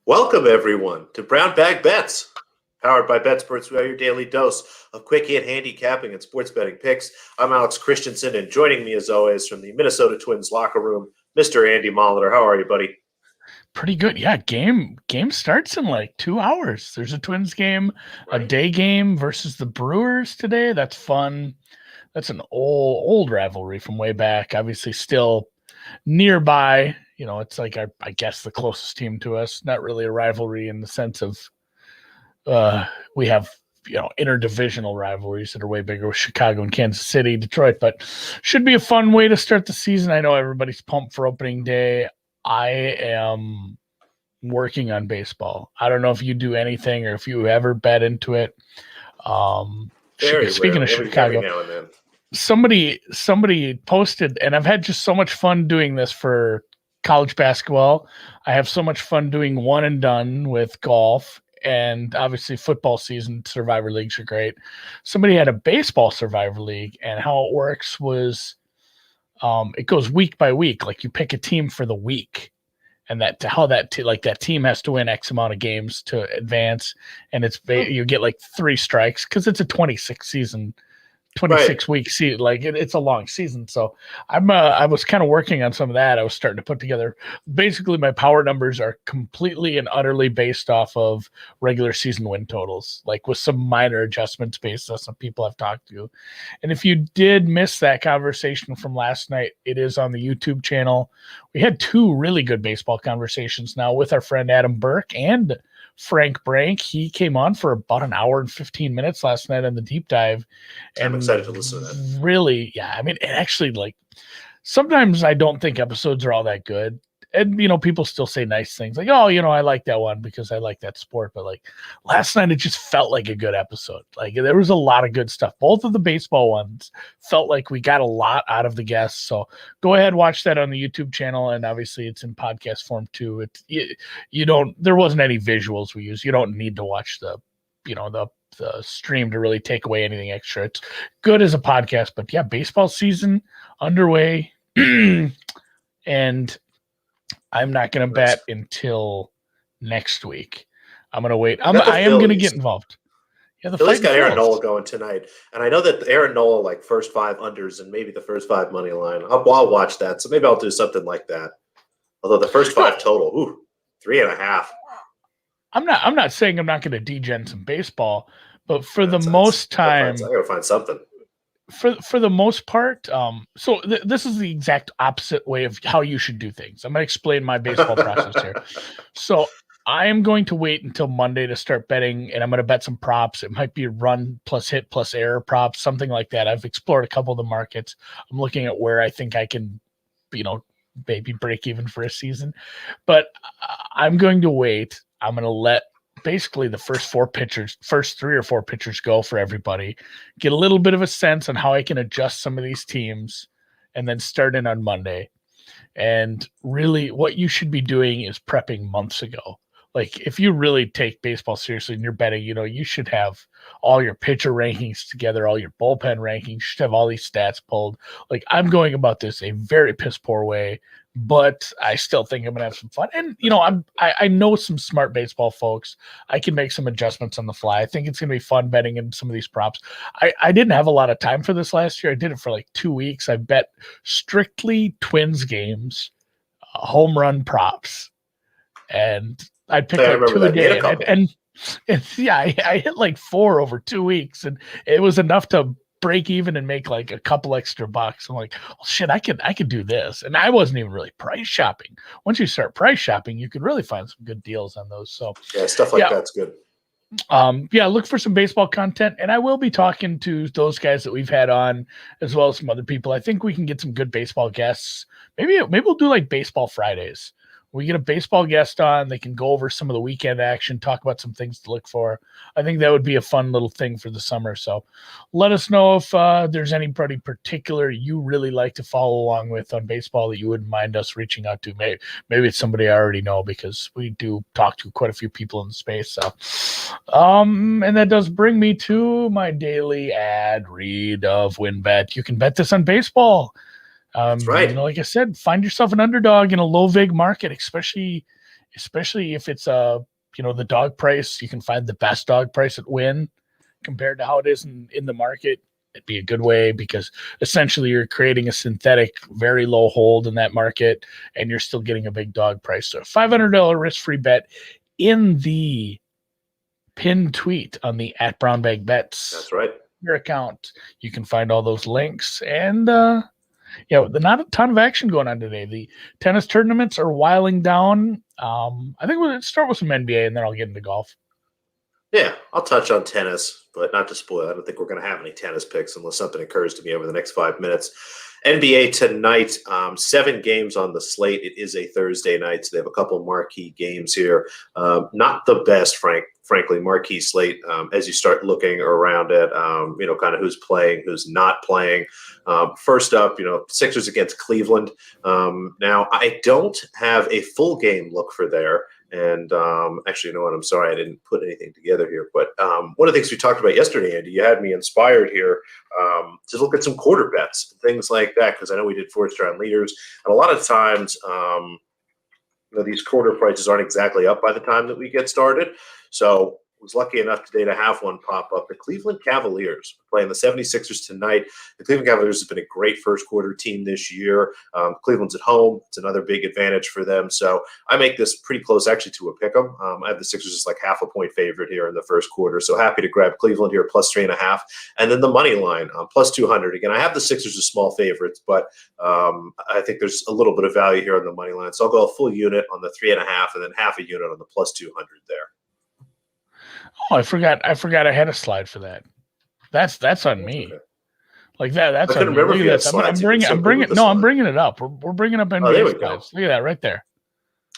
Welcome, everyone, to Brown Bag Bets. Powered by BetSports, we are your daily dose of quick hit handicapping and sports betting picks. I'm Alex Christensen, and joining me, as always, from the Minnesota Twins locker room, Mr. Andy Molitor. How are you, buddy? Pretty good. Yeah, game starts in like 2 hours. There's a Twins game, a day game versus the Brewers today. That's fun. That's an old rivalry from way back. Obviously, still nearby. You know, it's like I guess the closest team to us. Not really a rivalry in the sense of we have interdivisional rivalries that are way bigger with Chicago and Kansas City, Detroit. But should be a fun way to start the season. I know everybody's pumped for opening day. I am working on baseball. I don't know if you do anything or if you ever bet into it. Speaking of Chicago, now and then. Somebody posted, and I've had just so much fun doing this for college basketball. I have so much fun doing one and done with golf, and obviously football season survivor leagues are great. Somebody had a baseball survivor league, and how it works was it goes week by week. Like you pick a team for the week, and that team has to win X amount of games to advance, and you get like 3 strikes because it's a 26 week season. Like it's a long season. So I was kind of working on some of that. I was starting to put together. Basically, my power numbers are completely and utterly based off of regular season win totals, like with some minor adjustments based on some people I've talked to. And if you did miss that conversation from last night, it is on the YouTube channel. We had 2 really good baseball conversations now with our friend Adam Burke and Frank Brank. He came on for about an hour and 15 minutes last night on the deep dive. And I'm excited to listen to that. Really, yeah. I mean, it actually, like, sometimes I don't think episodes are all that good. And, people still say nice things like, oh, I like that one because I like that sport. But like last night, it just felt like a good episode. Like there was a lot of good stuff. Both of the baseball ones felt like we got a lot out of the guests. So go ahead, watch that on the YouTube channel. And obviously it's in podcast form too. There wasn't any visuals we used. You don't need to watch the stream to really take away anything extra. It's good as a podcast, but yeah, baseball season underway. And I'm not going to bet until next week. I'm going to wait. I am going to get involved. Yeah, the Phillies got Aaron Nola going tonight, and I know that Aaron Nola, like first 5 unders and maybe the first 5 money line. I'll watch that, so maybe I'll do something like that. Although the first 5 total, 3.5. I'm not saying I'm not going to degen some baseball, but for the most time, I gotta find something. For the most part, this is the exact opposite way of how you should do things. I'm going to explain my baseball process here. So I am going to wait until Monday to start betting, and I'm going to bet some props. It might be run plus hit plus error props, something like that. I've explored a couple of the markets. I'm looking at where I think I can, maybe break even for a season. But I'm going to wait. I'm going to let basically the first 3 or 4 pitchers go for everybody, get a little bit of a sense on how I can adjust some of these teams, and then start in on Monday. And really what you should be doing is prepping months ago. Like if you really take baseball seriously and you're betting, you should have all your pitcher rankings together, all your bullpen rankings, you should have all these stats pulled. Like I'm going about this a very piss poor way, but I still think I'm gonna have some fun. And I know some smart baseball folks. I can make some adjustments on the fly. I think it's gonna be fun betting in some of these props. I didn't have a lot of time for this last year. I did it for like 2 weeks. I bet strictly Twins games, home run props, and I'd pick like 2 a day. And yeah, I hit like 4 over 2 weeks, and it was enough to break even and make like a couple extra bucks. I'm like, oh shit, I could do this. And I wasn't even really price shopping. Once you start price shopping, you can really find some good deals on those. So yeah, stuff like that's good. Look for some baseball content, and I will be talking to those guys that we've had on, as well as some other people. I think we can get some good baseball guests. Maybe we'll do like baseball Fridays. We get a baseball guest on. They can go over some of the weekend action, talk about some things to look for. I think that would be a fun little thing for the summer. So let us know if there's anybody particular you really like to follow along with on baseball that you wouldn't mind us reaching out to. Maybe it's somebody I already know, because we do talk to quite a few people in the space. So, and that does bring me to my daily ad read of WynnBET. You can bet this on baseball. That's right. Like I said, find yourself an underdog in a low vig market, especially especially if it's the dog price. You can find the best dog price at Win compared to how it is in the market. It'd be a good way because essentially you're creating a synthetic, very low hold in that market, and you're still getting a big dog price. So $500 risk-free bet in the pinned tweet on the @BrownBagBets. That's right. Your account. You can find all those links. And not a ton of action going on today. The tennis tournaments are wiling down. I think we'll start with some NBA and then I'll get into golf. Yeah, I'll touch on tennis, but not to spoil. I don't think we're going to have any tennis picks unless something occurs to me over the next 5 minutes. NBA tonight, 7 games on the slate. It is a Thursday night, so they have a couple marquee games here. Not the best, frankly, marquee slate as you start looking around at, kind of who's playing, who's not playing. First up, Sixers against Cleveland. Now, I don't have a full game look for there. And actually, you know what? I'm sorry I didn't put anything together here. But one of the things we talked about yesterday, Andy, you had me inspired here to look at some quarter bets, things like that, because I know we did fourth-round leaders. And a lot of times, these quarter prices aren't exactly up by the time that we get started. So I was lucky enough today to have one pop up. The Cleveland Cavaliers playing the 76ers tonight. The Cleveland Cavaliers have been a great first quarter team this year. Cleveland's at home. It's another big advantage for them. So I make this pretty close actually to a pick 'em. I have the Sixers just like half a point favorite here in the first quarter. So happy to grab Cleveland here plus 3.5. And then the money line plus 200. Again, I have the Sixers as small favorites, but I think there's a little bit of value here on the money line. So I'll go a full unit on the 3.5 and then half a unit on the plus 200 there. Oh, I forgot I had a slide for that. That's on me. Okay. Like that. That's on me. Look at this. I'm bringing it up. We're bringing up NBA slides. Look at that right there.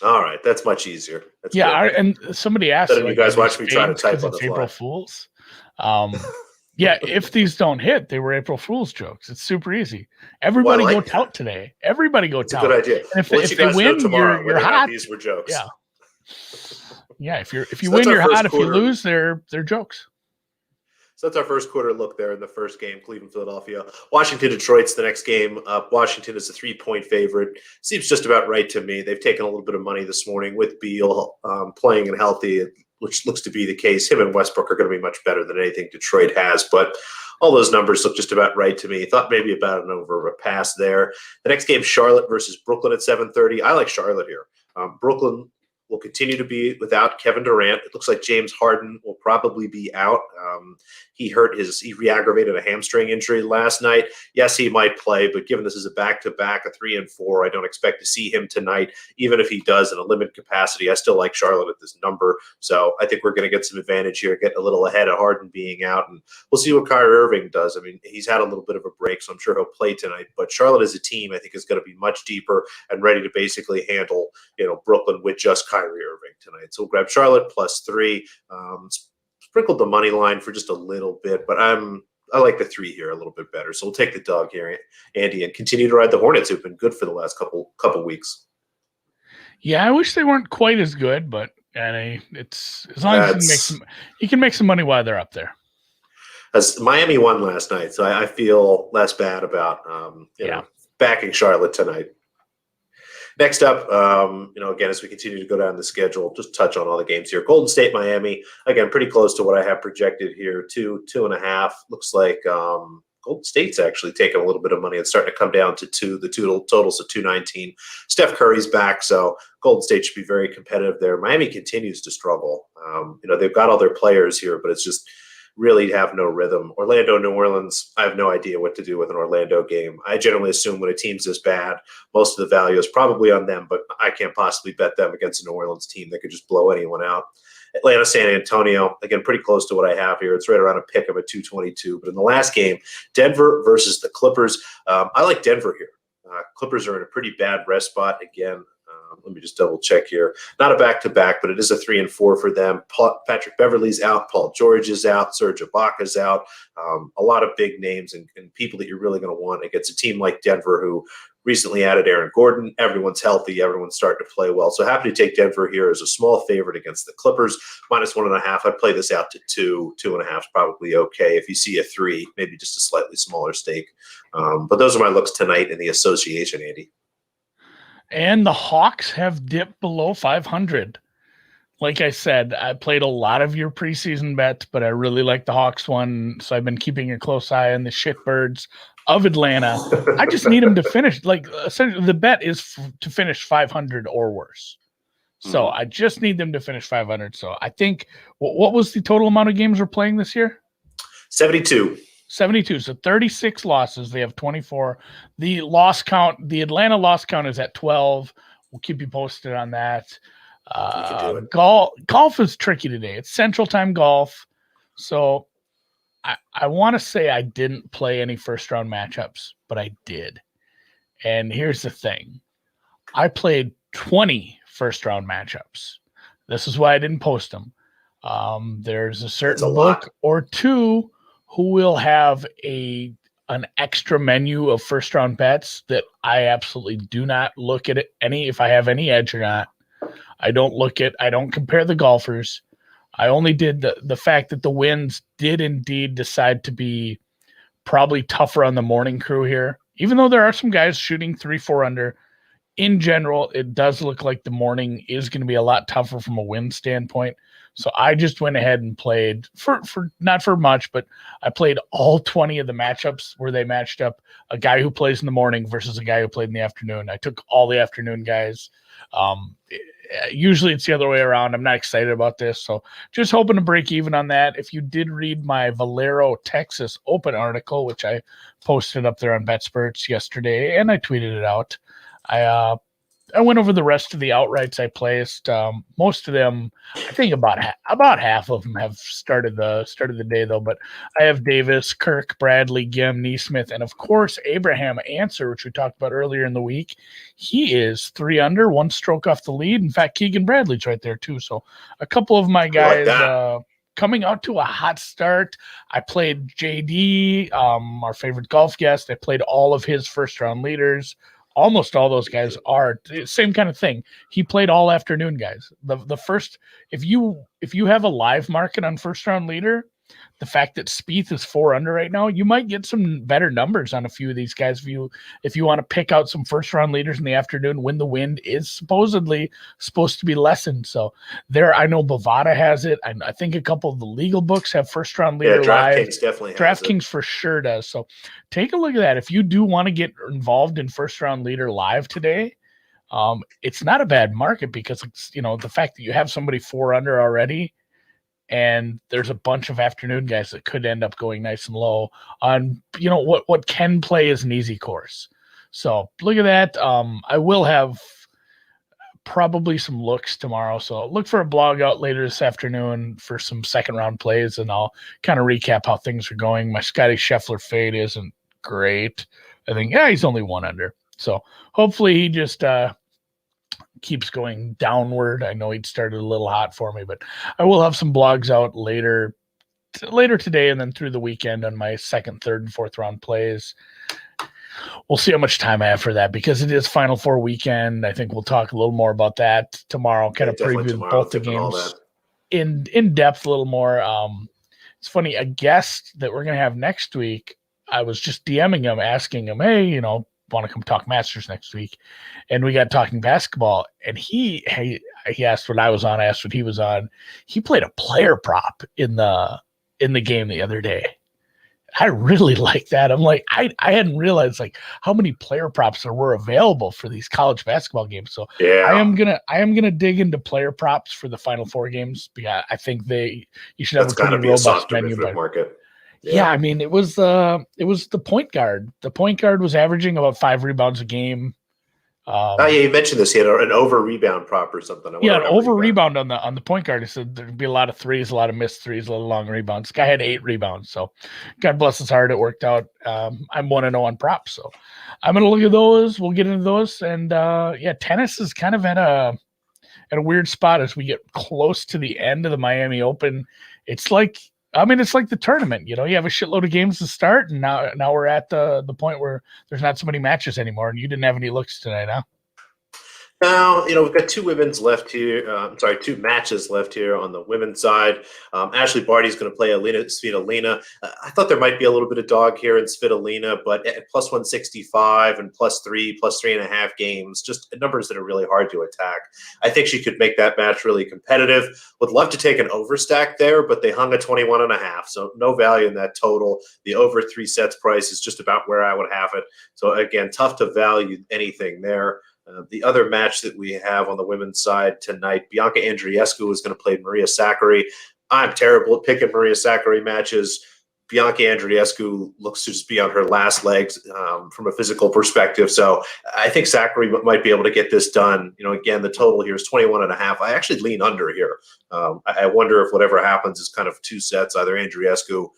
All right, that's much easier. That's good. And somebody asked, you guys watch me try to type on the fly. April Fools. Yeah, if these don't hit, they were April Fool's jokes. It's super easy. Everybody go tout today. Everybody go tout. Good idea. And if they win, you're hot. These were jokes. Yeah. Yeah, if you win, you're hot. If you lose, they're jokes. So that's our first quarter look there in the first game, Cleveland, Philadelphia. Washington, Detroit's the next game. Washington is a 3-point favorite. Seems just about right to me. They've taken a little bit of money this morning with Beal playing and healthy, which looks to be the case. Him and Westbrook are going to be much better than anything Detroit has, but all those numbers look just about right to me. Thought maybe about an over a pass there. The next game, Charlotte versus Brooklyn at 7:30. I like Charlotte here. Brooklyn will continue to be without Kevin Durant. It looks like James Harden will probably be out. He re-aggravated a hamstring injury last night. Yes, he might play, but given this is a back-to-back, a 3 and 4, I don't expect to see him tonight. Even if he does in a limited capacity, I still like Charlotte at this number. So I think we're going to get some advantage here, get a little ahead of Harden being out, and we'll see what Kyrie Irving does. I mean, he's had a little bit of a break, so I'm sure he'll play tonight. But Charlotte as a team, I think, is going to be much deeper and ready to basically handle, Brooklyn with just Kyrie Irving tonight. So we'll grab Charlotte plus 3. Sprinkled the money line for just a little bit, but I like the 3 here a little bit better. So we'll take the dog here, Andy, and continue to ride the Hornets, who've been good for the last couple weeks. Yeah, I wish they weren't quite as good, but it's as long as you can make some money while they're up there. As Miami won last night, so I feel less bad about backing Charlotte tonight. Next up, again, as we continue to go down the schedule, just touch on all the games here. Golden State, Miami, again, pretty close to what I have projected here, 2.5. Looks like Golden State's actually taking a little bit of money. It's starting to come down to 2. The totals of 219. Steph Curry's back, so Golden State should be very competitive there. Miami continues to struggle. They've got all their players here, but it's just really have no rhythm. Orlando, New Orleans, I have no idea what to do with an Orlando game. I generally assume when a team's this bad, most of the value is probably on them, but I can't possibly bet them against a New Orleans team that could just blow anyone out. Atlanta, San Antonio, again, pretty close to what I have here. It's right around a pick of a 222. But in the last game, Denver versus the Clippers. I like Denver here. Clippers are in a pretty bad rest spot. Again, let me just double check here. Not a back-to-back, but it is a 3 and 4 for them. Patrick Beverley's out. Paul George is out. Serge Ibaka's out. A lot of big names and people that you're really going to want against a team like Denver, who recently added Aaron Gordon. Everyone's healthy. Everyone's starting to play well. So happy to take Denver here as a small favorite against the Clippers. -1.5. I'd play this out to 2. 2.5 is probably okay. If you see a 3, maybe just a slightly smaller stake. But those are my looks tonight in the association, Andy. And the Hawks have dipped below 500. Like I said, I played a lot of your preseason bets, but I really like the Hawks one. So I've been keeping a close eye on the shitbirds of Atlanta. I just need them to finish. Like, essentially, the bet is to finish 500 or worse. So I just need them to finish 500. So I think, what was the total amount of games we're playing this year? 72. 72. So 36 losses. They have 24. The loss count, the Atlanta loss count is at 12. We'll keep you posted on that. Golf is tricky today. It's Central Time golf. So I want to say I didn't play any first round matchups, but I did. And here's the thing. I played 20 first round matchups. This is why I didn't post them. There's a certain book or two who will have an extra menu of first round bets that I absolutely do not look at it if I have any edge or not. I don't compare the golfers. I only did the fact that the winds did indeed decide to be probably tougher on the morning crew here. Even though there are some guys shooting 3-4 under, in general, it does look like the morning is going to be a lot tougher from a wind standpoint. So I just went ahead and played for not for much, but I played all 20 of the matchups where they matched up a guy who plays in the morning versus a guy who played in the afternoon. I took all the afternoon guys. Usually it's the other way around. I'm not excited about this. So just hoping to break even on that. If you did read my Valero, Texas Open article, which I posted up there on BetSperts yesterday, and I tweeted it out, I went over the rest of the outrights I placed. Most of them, I think about half of them have started the day though. But I have Davis, Kirk, Bradley, Gim, Neesmith, and of course Abraham Answer, which we talked about earlier in the week. He is 3 under, 1 stroke off the lead. In fact, Keegan Bradley's right there too. So a couple of my guys coming out to a hot start. I played JD, our favorite golf guest. I played all of his first round leaders. Almost all those guys are same kind of thing. He played all afternoon guys. The first, if you have a live market on first round leader, the fact that Spieth is 4 under right now, you might get some better numbers on a few of these guys. If you want to pick out some first round leaders in the afternoon when the wind is supposedly supposed to be lessened. So there, I know Bovada has it. I think a couple of the legal books have first round leader live. DraftKings definitely has DraftKings for sure does. So take a look at that. If you do want to get involved in first round leader live today, it's not a bad market because it's, the fact that you have somebody 4 under already, and there's a bunch of afternoon guys that could end up going nice and low on, what can play is an easy course. So look at that. I will have probably some looks tomorrow. So look for a blog out later this afternoon for some second round plays, and I'll kind of recap how things are going. My Scotty Scheffler fade isn't great. I think, he's only 1 under. So hopefully he just, keeps going downward. I know he'd started a little hot for me, but I will have some blogs out later today and then through the weekend on my second, third, and fourth round plays. We'll see how much time I have for that because it is Final Four weekend. I think we'll talk a little more about that tomorrow, kind of preview both the games in depth a little more. It's funny, a guest that we're going to have next week, I was just DMing him, asking him, hey, want to come talk Masters next week, and we got talking basketball, and he asked what I was on, I asked what he was on. He played a player prop in the game the other day. I really like that. I'm like, I hadn't realized how many player props there were available for these college basketball games. So yeah. I am gonna dig into player props for the Final Four games. Yeah, I think you should have a pretty robust menu. Market. Yeah, I mean, it was the point guard. The point guard was averaging about 5 rebounds a game. You mentioned this. He had an over rebound prop or something. Yeah, an over rebound on the point guard. He said there'd be a lot of threes, a lot of missed threes, a lot of long rebounds. This guy had 8 rebounds, so God bless his heart, it worked out. I'm 1-0 on props, so I'm gonna look at those. We'll get into those, and tennis is kind of at a weird spot as we get close to the end of the Miami Open. It's like the tournament, you have a shitload of games to start, and now we're at the point where there's not so many matches anymore, and you didn't have any looks tonight, huh? Now, we've got two women's left here. Two matches left here on the women's side. Ashley Barty's going to play Alina Svitolina. I thought there might be a little bit of dog here in Svitolina, but at plus 165 and plus 3.5 games, just numbers that are really hard to attack. I think she could make that match really competitive. Would love to take an overstack there, but they hung a 21.5, so no value in that total. The over 3 sets price is just about where I would have it. So again, tough to value anything there. The other match that we have on the women's side tonight, Bianca Andreescu is going to play Maria Sakkari. I'm terrible at picking Maria Sakkari matches. Bianca Andreescu looks to just be on her last legs from a physical perspective. So I think Sakkari might be able to get this done. Again, the total here is 21.5. I actually lean under here. I wonder if whatever happens is kind of 2 sets, either Andreescu,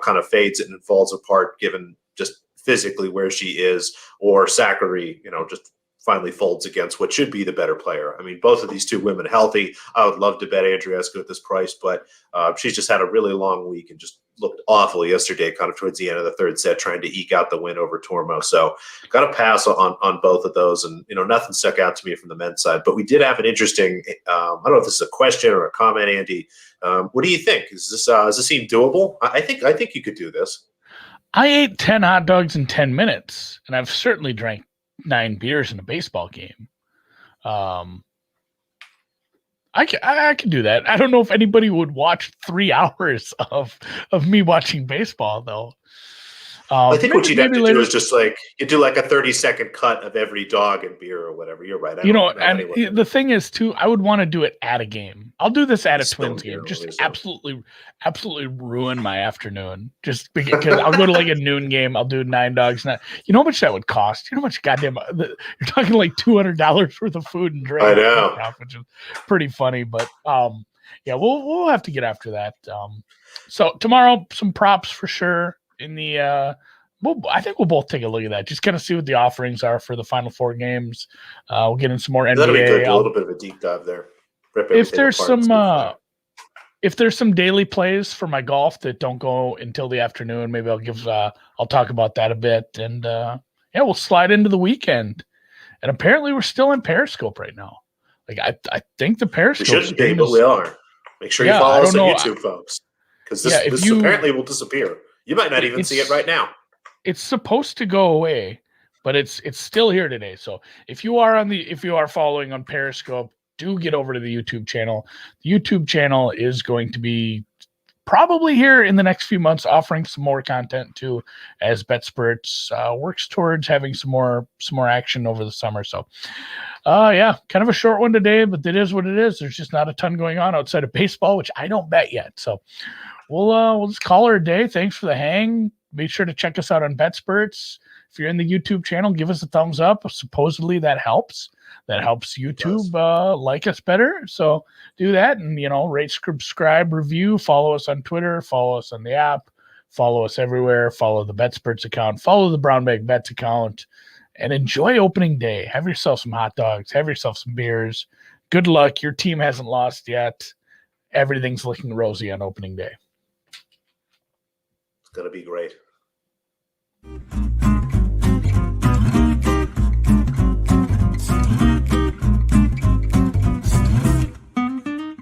kind of fades it and falls apart given just physically where she is, or Sakkari, just finally folds against what should be the better player. I mean, both of these two women healthy. I would love to bet Andreescu at this price, but she's just had a really long week and just looked awful yesterday, kind of towards the end of the third set, trying to eke out the win over Tormo. So got to pass on both of those. And, nothing stuck out to me from the men's side. But we did have an interesting, I don't know if this is a question or a comment, Andy. What do you think? Does this seem doable? I think you could do this. I ate 10 hot dogs in 10 minutes, and I've certainly drank 9 beers in a baseball game. I can do that. I don't know if anybody would watch 3 hours of me watching baseball, though. I think what you'd have to do is just you do a 30-second cut of every dog and beer or whatever. You're right. And the thing is too, I would want to do it at a game. I'll do this at a Twins game. Just absolutely ruin my afternoon. Just because I'll go to a noon game. I'll do 9 dogs. You know how much that would cost? You know how much you're talking $200 worth of food and drink. I know, which is pretty funny. But yeah, we'll have to get after that. So tomorrow, some props for sure. In the I think we'll both take a look at that. Just kind of see what the offerings are for the final 4 games. We'll get in some more NBA. That'll be good. A little bit of a deep dive there. If there's some daily plays for my golf that don't go until the afternoon, maybe I'll talk about that a bit. And we'll slide into the weekend. And apparently we're still in Periscope right now. I think the Periscope. We shouldn't be, but we are. Make sure you follow us on YouTube, folks, because this apparently will disappear. You might not even see it right now. It's supposed to go away, but it's still here today. So if you are following on Periscope, do get over to the YouTube channel. The YouTube channel is going to be probably here in the next few months offering some more content too, as BetSperts works towards having some more action over the summer. So kind of a short one today, but it is what it is. There's just not a ton going on outside of baseball, which I don't bet yet. So we'll just call her a day. Thanks for the hang. Be sure to check us out on BetSperts. If you're in the YouTube channel, give us a thumbs up. Supposedly that helps. That helps YouTube like us better. So do that and, rate, subscribe, review, follow us on Twitter, follow us on the app, follow us everywhere, follow the BetSperts account, follow the Brown Bag Bets account, and enjoy opening day. Have yourself some hot dogs, have yourself some beers. Good luck. Your team hasn't lost yet. Everything's looking rosy on opening day. It's going to be great.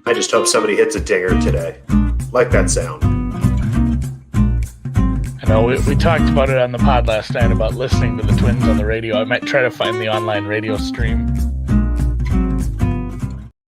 I just hope somebody hits a dinger today. Like that sound. I know we talked about it on the pod last night about listening to the Twins on the radio. I might try to find the online radio stream.